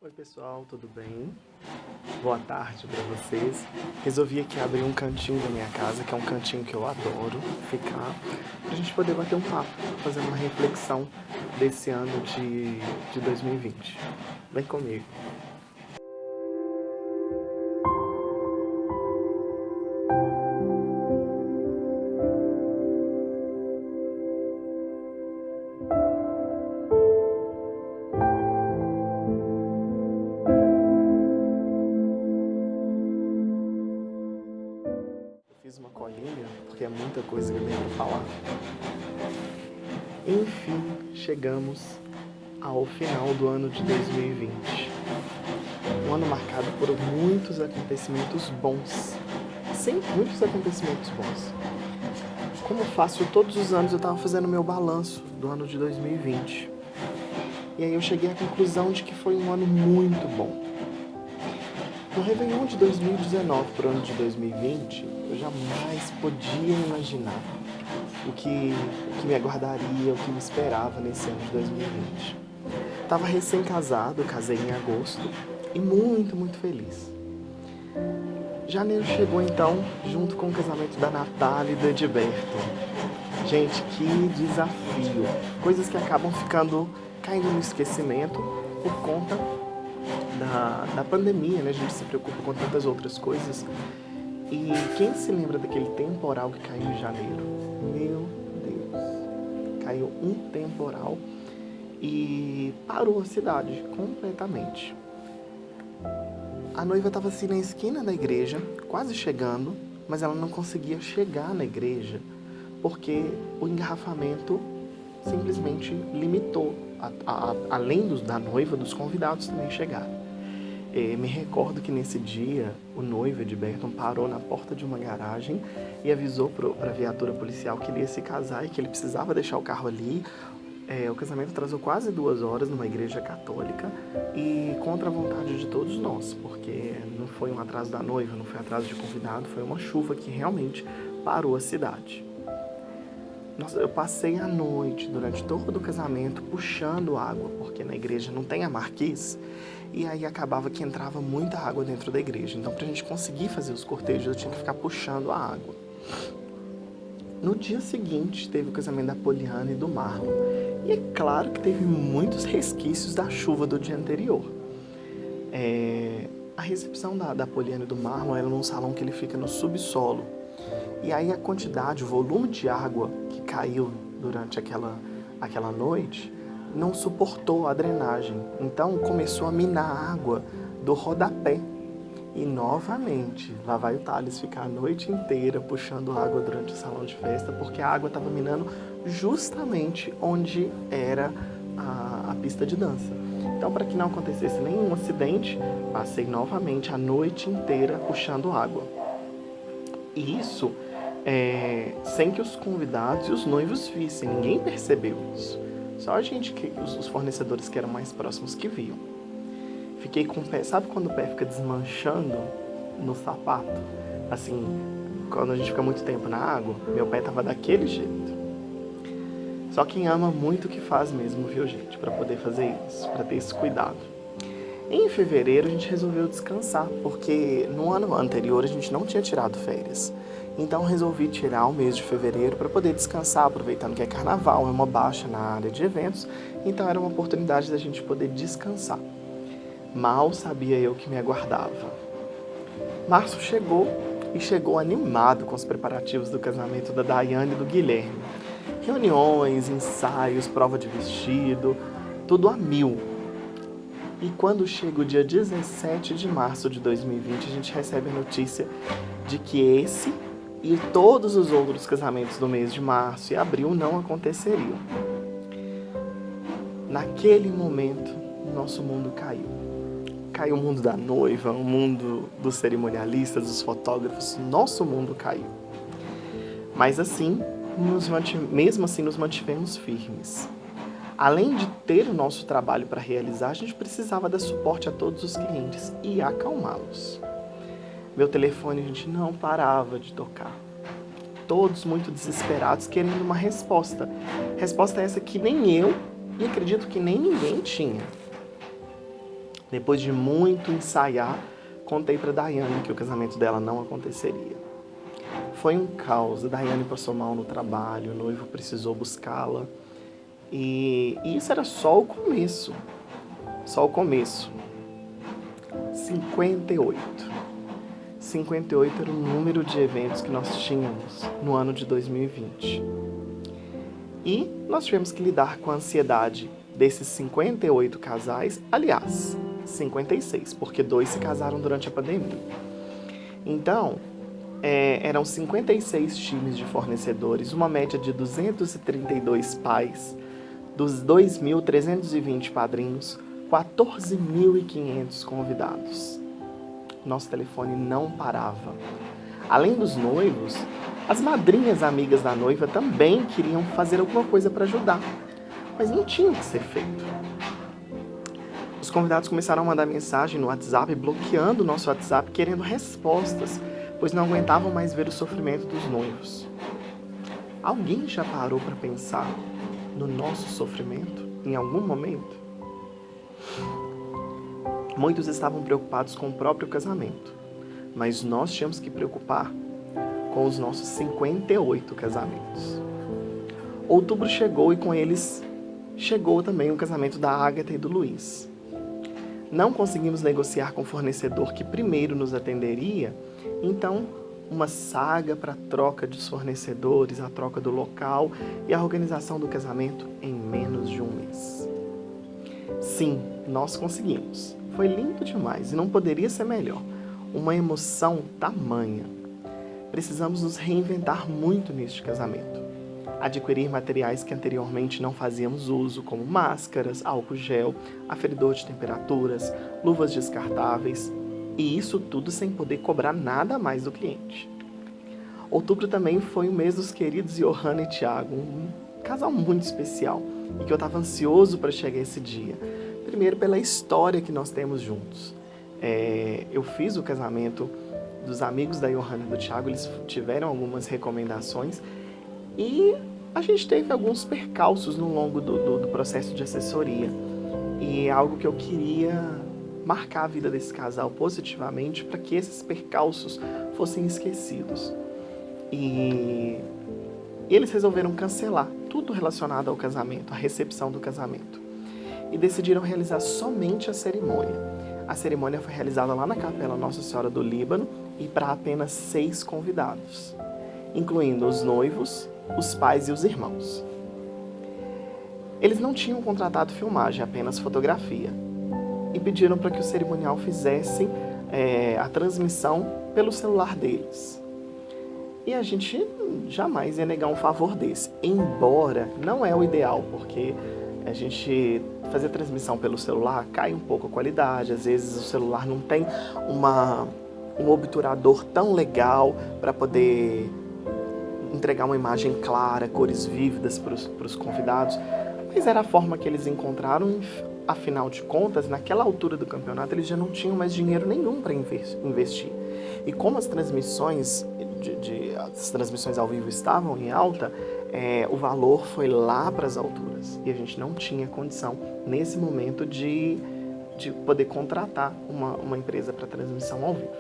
Oi pessoal, tudo bem? Boa tarde para vocês. Resolvi aqui abrir um cantinho da minha casa, que é um cantinho que eu adoro ficar, para a gente poder bater um papo, fazer uma reflexão desse ano de 2020. Vem comigo. Eu fiz uma colinha, porque é muita coisa que eu tenho para falar. Enfim, chegamos ao final do ano de 2020. Um ano marcado por muitos acontecimentos bons. Sim, muitos acontecimentos bons. Como faço todos os anos, eu estava fazendo meu balanço do ano de 2020. E aí eu cheguei à conclusão de que foi um ano muito bom. No Réveillon de 2019 para o ano de 2020, eu jamais podia imaginar o que me aguardaria, o que me esperava nesse ano de 2020. Estava recém-casado, casei em agosto e muito, muito feliz. Janeiro chegou então, junto com o casamento da Natália e do Edberto. Gente, que desafio! Coisas que acabam caindo no esquecimento por conta da pandemia, né? A gente se preocupa com tantas outras coisas. E quem se lembra daquele temporal que caiu em janeiro? Meu Deus! Caiu um temporal e parou a cidade completamente. A noiva estava assim na esquina da igreja, quase chegando, mas ela não conseguia chegar na igreja porque o engarrafamento simplesmente limitou, além da noiva, dos convidados também chegarem. Me recordo que nesse dia o noivo Edberton parou na porta de uma garagem e avisou para a viatura policial que ele ia se casar e que ele precisava deixar o carro ali. O casamento atrasou quase 2 horas numa igreja católica e contra a vontade de todos nós, porque não foi um atraso da noiva, não foi atraso de convidado, foi uma chuva que realmente parou a cidade. Nossa, eu passei a noite, durante todo o casamento, puxando água, porque na igreja não tem a marquise, e aí acabava que entrava muita água dentro da igreja. Então, pra gente conseguir fazer os cortejos, eu tinha que ficar puxando a água. No dia seguinte, teve o casamento da Poliana e do Marlon. E é claro que teve muitos resquícios da chuva do dia anterior. A recepção da Poliana e do Marlon era num salão que ele fica no subsolo. E aí a quantidade, o volume de água que caiu durante aquela noite não suportou a drenagem. Então começou a minar a água do rodapé. E novamente, lá vai o Thales ficar a noite inteira puxando água durante o salão de festa, porque a água estava minando justamente onde era a pista de dança. Então, para que não acontecesse nenhum acidente, passei novamente a noite inteira puxando água. E isso sem que os convidados e os noivos vissem, ninguém percebeu isso. Só a gente, os fornecedores que eram mais próximos que viam. Fiquei com o pé, sabe quando o pé fica desmanchando no sapato? Assim, quando a gente fica muito tempo na água, meu pé tava daquele jeito. Só quem ama muito que faz mesmo, viu, gente? Pra poder fazer isso, pra ter esse cuidado. Em fevereiro a gente resolveu descansar, porque no ano anterior a gente não tinha tirado férias. Então resolvi tirar o mês de fevereiro para poder descansar, aproveitando que é carnaval, é uma baixa na área de eventos, então era uma oportunidade da gente poder descansar. Mal sabia eu que me aguardava. Março chegou e chegou animado com os preparativos do casamento da Daiane e do Guilherme. Reuniões, ensaios, prova de vestido, tudo a mil. E quando chega o dia 17 de março de 2020, a gente recebe a notícia de que esse e todos os outros casamentos do mês de março e abril não aconteceriam. Naquele momento, nosso mundo caiu. Caiu o mundo da noiva, o mundo dos cerimonialistas, dos fotógrafos, nosso mundo caiu. Mas assim, mesmo assim nos mantivemos firmes. Além de ter o nosso trabalho para realizar, a gente precisava dar suporte a todos os clientes e acalmá-los. Meu telefone, a gente não parava de tocar. Todos muito desesperados, querendo uma resposta. Resposta essa que nem eu, e acredito que nem ninguém tinha. Depois de muito ensaiar, contei para Daiane que o casamento dela não aconteceria. Foi um caos. A Daiane passou mal no trabalho, o noivo precisou buscá-la. E isso era só o começo. Só o começo. 58. 58 era o número de eventos que nós tínhamos no ano de 2020. E nós tivemos que lidar com a ansiedade desses 58 casais, aliás, 56, porque 2 se casaram durante a pandemia. Então, eram 56 times de fornecedores, uma média de 232 pais, dos 2.320 padrinhos, 14.500 convidados. Nosso telefone não parava. Além dos noivos, as madrinhas amigas da noiva também queriam fazer alguma coisa para ajudar, mas não tinha o que ser feito. Os convidados começaram a mandar mensagem no WhatsApp, bloqueando o nosso WhatsApp, querendo respostas, pois não aguentavam mais ver o sofrimento dos noivos. Alguém já parou para pensar no nosso sofrimento em algum momento? Muitos estavam preocupados com o próprio casamento, mas nós tínhamos que preocupar com os nossos 58 casamentos. Outubro chegou e com eles chegou também o casamento da Ágata e do Luiz. Não conseguimos negociar com o fornecedor que primeiro nos atenderia, então uma saga para a troca dos fornecedores, a troca do local e a organização do casamento em menos de um mês. Sim, nós conseguimos. Foi lindo demais e não poderia ser melhor. Uma emoção tamanha. Precisamos nos reinventar muito neste casamento. Adquirir materiais que anteriormente não fazíamos uso, como máscaras, álcool gel, aferidor de temperaturas, luvas descartáveis, e isso tudo sem poder cobrar nada a mais do cliente. Outubro também foi o mês dos queridos Johanna e Thiago, um casal muito especial, e que eu estava ansioso para chegar esse dia. Primeiro pela história que nós temos juntos. Eu fiz o casamento dos amigos da Johanna e do Thiago, eles tiveram algumas recomendações e a gente teve alguns percalços no longo do processo de assessoria. E é algo que eu queria marcar a vida desse casal positivamente para que esses percalços fossem esquecidos. E eles resolveram cancelar tudo relacionado ao casamento, a recepção do casamento. E decidiram realizar somente a cerimônia. A cerimônia foi realizada lá na Capela Nossa Senhora do Líbano e para apenas 6 convidados, incluindo os noivos, os pais e os irmãos. Eles não tinham contratado filmagem, apenas fotografia. E pediram para que o cerimonial fizesse a transmissão pelo celular deles. E a gente jamais ia negar um favor desse, embora não é o ideal, porque a gente fazer transmissão pelo celular cai um pouco a qualidade, às vezes o celular não tem um obturador tão legal para poder entregar uma imagem clara, cores vívidas para os convidados, mas era a forma que eles encontraram. Afinal de contas, naquela altura do campeonato, eles já não tinham mais dinheiro nenhum para investir. E como as transmissões ao vivo estavam em alta, o valor foi lá para as alturas. E a gente não tinha condição, nesse momento, de poder contratar uma empresa para transmissão ao vivo.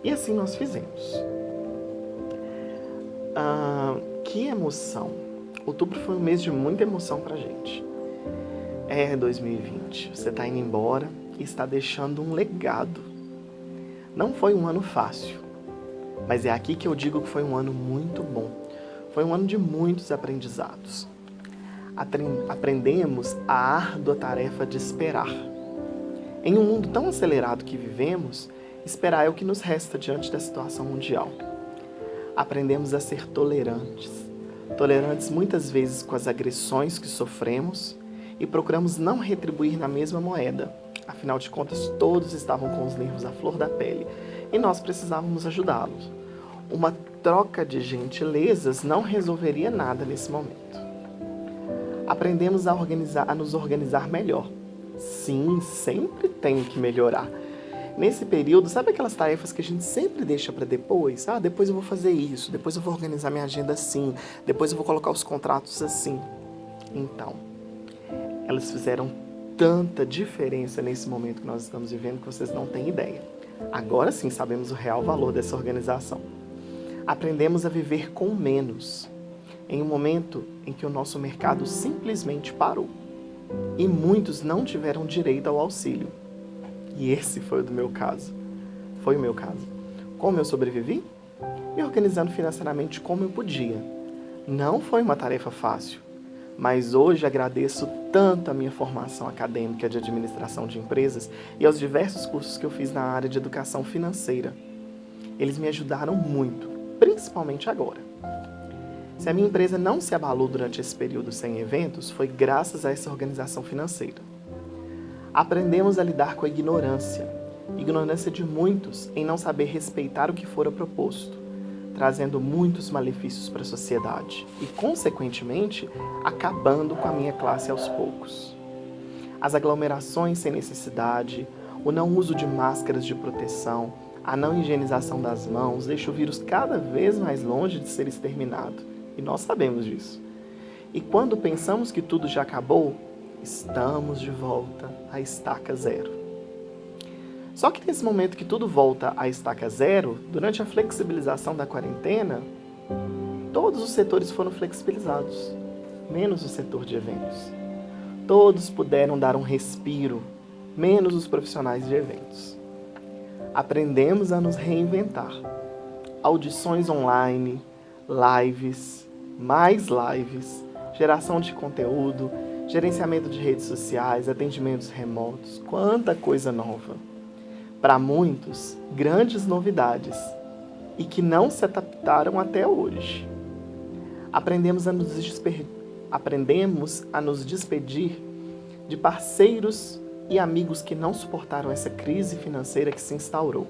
E assim nós fizemos. Que emoção! Outubro foi um mês de muita emoção para a gente. 2020, você está indo embora e está deixando um legado. Não foi um ano fácil, mas é aqui que eu digo que foi um ano muito bom. Foi um ano de muitos aprendizados. Aprendemos a árdua tarefa de esperar. Em um mundo tão acelerado que vivemos, esperar é o que nos resta diante da situação mundial. Aprendemos a ser tolerantes. Tolerantes muitas vezes com as agressões que sofremos, e procuramos não retribuir na mesma moeda. Afinal de contas, todos estavam com os nervos à flor da pele e nós precisávamos ajudá-los. Uma troca de gentilezas não resolveria nada nesse momento. Aprendemos a nos organizar melhor. Sim, sempre tem que melhorar. Nesse período, sabe aquelas tarefas que a gente sempre deixa para depois? Depois eu vou fazer isso, depois eu vou organizar minha agenda assim, depois eu vou colocar os contratos assim. Então, elas fizeram tanta diferença nesse momento que nós estamos vivendo que vocês não têm ideia. Agora sim sabemos o real valor dessa organização. Aprendemos a viver com menos, em um momento em que o nosso mercado simplesmente parou. E muitos não tiveram direito ao auxílio. E esse foi o meu caso. Foi o meu caso. Como eu sobrevivi? Me organizando financeiramente como eu podia. Não foi uma tarefa fácil, mas hoje agradeço tanto a minha formação acadêmica de administração de empresas e aos diversos cursos que eu fiz na área de educação financeira. Eles me ajudaram muito, principalmente agora. Se a minha empresa não se abalou durante esse período sem eventos, foi graças a essa organização financeira. Aprendemos a lidar com a ignorância de muitos em não saber respeitar o que fora proposto, trazendo muitos malefícios para a sociedade e, consequentemente, acabando com a minha classe aos poucos. As aglomerações sem necessidade, o não uso de máscaras de proteção, a não higienização das mãos deixa o vírus cada vez mais longe de ser exterminado, e nós sabemos disso. E quando pensamos que tudo já acabou, estamos de volta à estaca zero. Só que nesse momento que tudo volta à estaca zero, durante a flexibilização da quarentena, todos os setores foram flexibilizados, menos o setor de eventos. Todos puderam dar um respiro, menos os profissionais de eventos. Aprendemos a nos reinventar. Audições online, lives, mais lives, geração de conteúdo, gerenciamento de redes sociais, atendimentos remotos, quanta coisa nova. Para muitos, grandes novidades e que não se adaptaram até hoje. Aprendemos a nos despedir de parceiros e amigos que não suportaram essa crise financeira que se instaurou,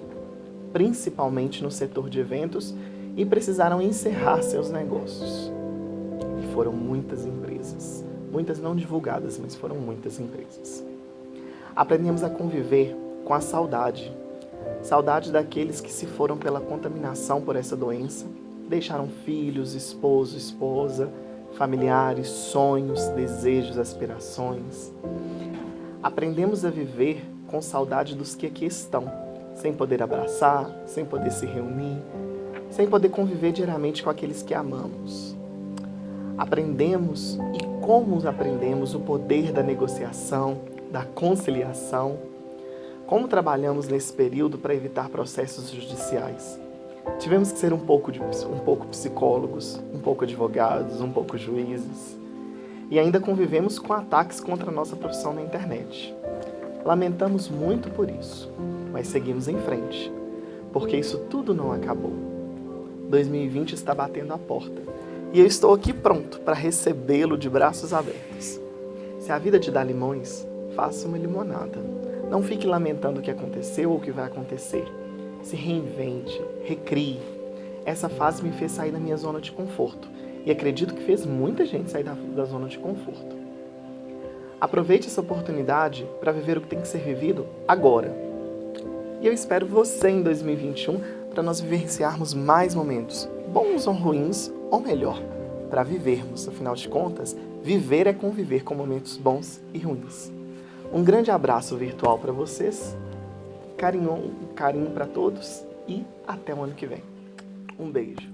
principalmente no setor de eventos, e precisaram encerrar seus negócios. E foram muitas empresas, muitas não divulgadas, mas foram muitas empresas. Aprendemos a conviver com a saudade daqueles que se foram pela contaminação por essa doença, deixaram filhos, esposo, esposa, familiares, sonhos, desejos, aspirações. Aprendemos a viver com saudade dos que aqui estão, sem poder abraçar, sem poder se reunir, sem poder conviver diariamente com aqueles que amamos. Aprendemos e como aprendemos o poder da negociação, da conciliação, como trabalhamos nesse período para evitar processos judiciais. Tivemos que ser um pouco psicólogos, um pouco advogados, um pouco juízes. E ainda convivemos com ataques contra a nossa profissão na internet. Lamentamos muito por isso, mas seguimos em frente, porque isso tudo não acabou. 2020 está batendo a porta e eu estou aqui pronto para recebê-lo de braços abertos. Se a vida te dá limões, faça uma limonada. Não fique lamentando o que aconteceu ou o que vai acontecer. Se reinvente, recrie. Essa fase me fez sair da minha zona de conforto. E acredito que fez muita gente sair da zona de conforto. Aproveite essa oportunidade para viver o que tem que ser vivido agora. E eu espero você em 2021 para nós vivenciarmos mais momentos, bons ou ruins, ou melhor, para vivermos. Afinal de contas, viver é conviver com momentos bons e ruins. Um grande abraço virtual para vocês, carinho para todos e até o ano que vem. Um beijo.